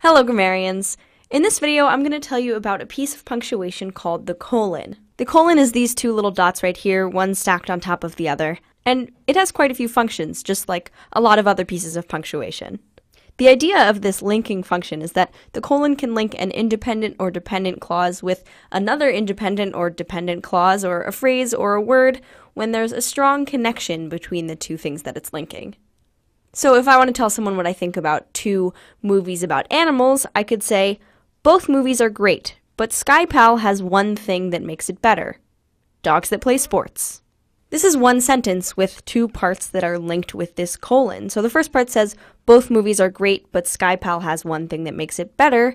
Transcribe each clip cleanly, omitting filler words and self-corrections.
Hello, grammarians. In this video, I'm going to tell you about a piece of punctuation called the colon. The colon is these two little dots right here, one stacked on top of the other, and it has quite a few functions, just like a lot of other pieces of punctuation. The idea of this linking function is that the colon can link an independent or dependent clause with another independent or dependent clause or a phrase or a word when there's a strong connection between the two things that it's linking. So if I want to tell someone what I think about two movies about animals, I could say, both movies are great, but Sky Pal has one thing that makes it better. Dogs that play sports. This is one sentence with two parts that are linked with this colon. So the first part says, both movies are great, but Sky Pal has one thing that makes it better.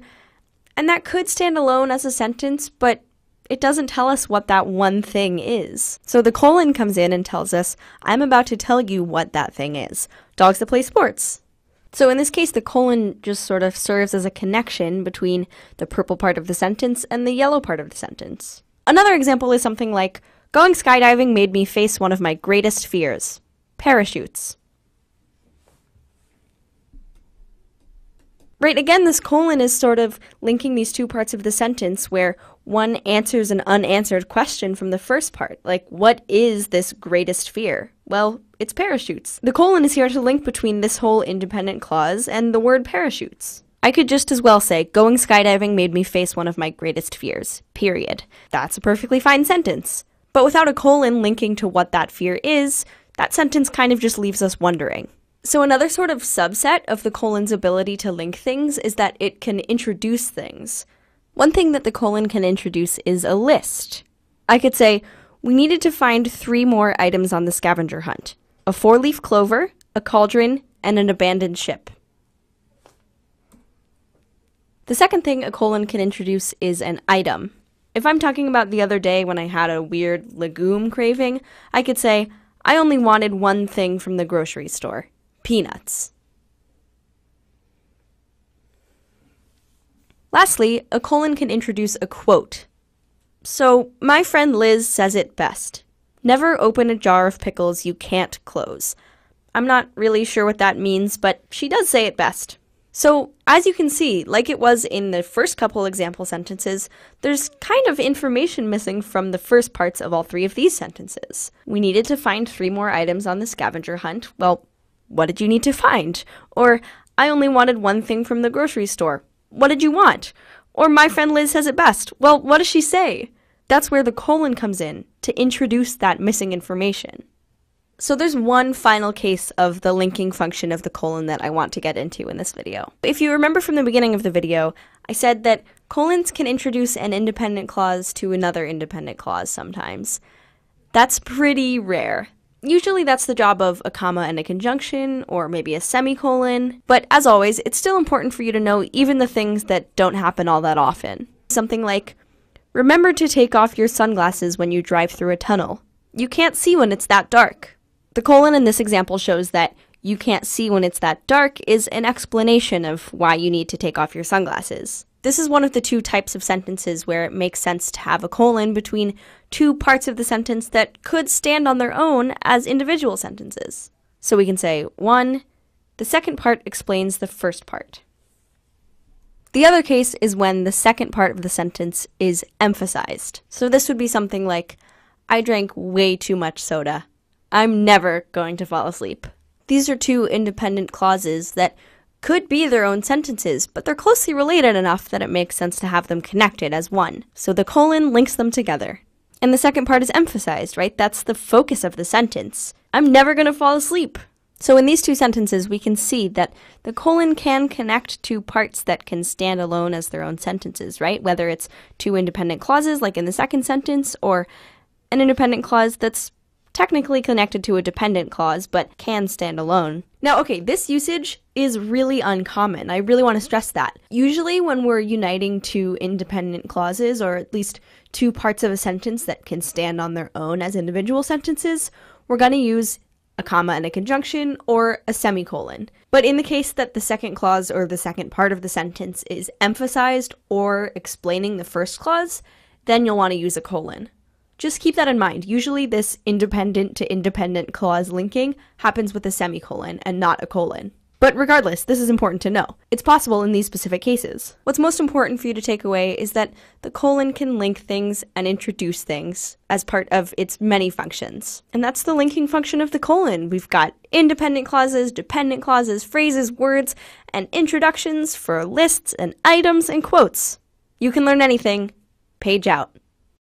And that could stand alone as a sentence, but it doesn't tell us what that one thing is. So the colon comes in and tells us, I'm about to tell you what that thing is. Dogs that play sports. So in this case, the colon just sort of serves as a connection between the purple part of the sentence and the yellow part of the sentence. Another example is something like, going skydiving made me face one of my greatest fears. Parachutes. Right, again, this colon is sort of linking these two parts of the sentence where one answers an unanswered question from the first part, like, what is this greatest fear? Well, it's parachutes. The colon is here to link between this whole independent clause and the word parachutes. I could just as well say, going skydiving made me face one of my greatest fears, period. That's a perfectly fine sentence. But without a colon linking to what that fear is, that sentence kind of just leaves us wondering. So another sort of subset of the colon's ability to link things is that it can introduce things. One thing that the colon can introduce is a list. I could say, we needed to find 3 more items on the scavenger hunt. A 4-leaf clover, a cauldron, and an abandoned ship. The second thing a colon can introduce is an item. If I'm talking about the other day when I had a weird legume craving, I could say, I only wanted one thing from the grocery store. Peanuts. Lastly, a colon can introduce a quote. So, my friend Liz says it best. Never open a jar of pickles you can't close. I'm not really sure what that means, but she does say it best. So, as you can see, like it was in the first couple example sentences, there's kind of information missing from the first parts of all 3 of these sentences. We needed to find 3 more items on the scavenger hunt. Well, what did you need to find? Or, I only wanted one thing from the grocery store. What did you want? Or, my friend Liz says it best. Well, what does she say? That's where the colon comes in, to introduce that missing information. So there's one final case of the linking function of the colon that I want to get into in this video. If you remember from the beginning of the video, I said that colons can introduce an independent clause to another independent clause sometimes. That's pretty rare. Usually that's the job of a comma and a conjunction, or maybe a semicolon. But as always, it's still important for you to know even the things that don't happen all that often. Something like, remember to take off your sunglasses when you drive through a tunnel. You can't see when it's that dark. The colon in this example shows that you can't see when it's that dark is an explanation of why you need to take off your sunglasses. This is one of the 2 types of sentences where it makes sense to have a colon between 2 parts of the sentence that could stand on their own as individual sentences. So we can say, 1, the second part explains the first part. The other case is when the second part of the sentence is emphasized. So this would be something like, I drank way too much soda. I'm never going to fall asleep. These are 2 independent clauses that could be their own sentences, but they're closely related enough that it makes sense to have them connected as one. So the colon links them together. And the second part is emphasized, right? That's the focus of the sentence. I'm never going to fall asleep. So in these 2 sentences, we can see that the colon can connect to parts that can stand alone as their own sentences, right? Whether it's 2 independent clauses, like in the second sentence, or an independent clause that's technically connected to a dependent clause, but can stand alone. Now, okay, this usage is really uncommon. I really want to stress that. Usually when we're uniting 2 independent clauses, or at least 2 parts of a sentence that can stand on their own as individual sentences, we're going to use a comma and a conjunction, or a semicolon. But in the case that the second clause or the second part of the sentence is emphasized or explaining the first clause, then you'll want to use a colon. Just keep that in mind. Usually this independent to independent clause linking happens with a semicolon and not a colon. But regardless, this is important to know. It's possible in these specific cases. What's most important for you to take away is that the colon can link things and introduce things as part of its many functions. And that's the linking function of the colon. We've got independent clauses, dependent clauses, phrases, words, and introductions for lists and items and quotes. You can learn anything. Page out.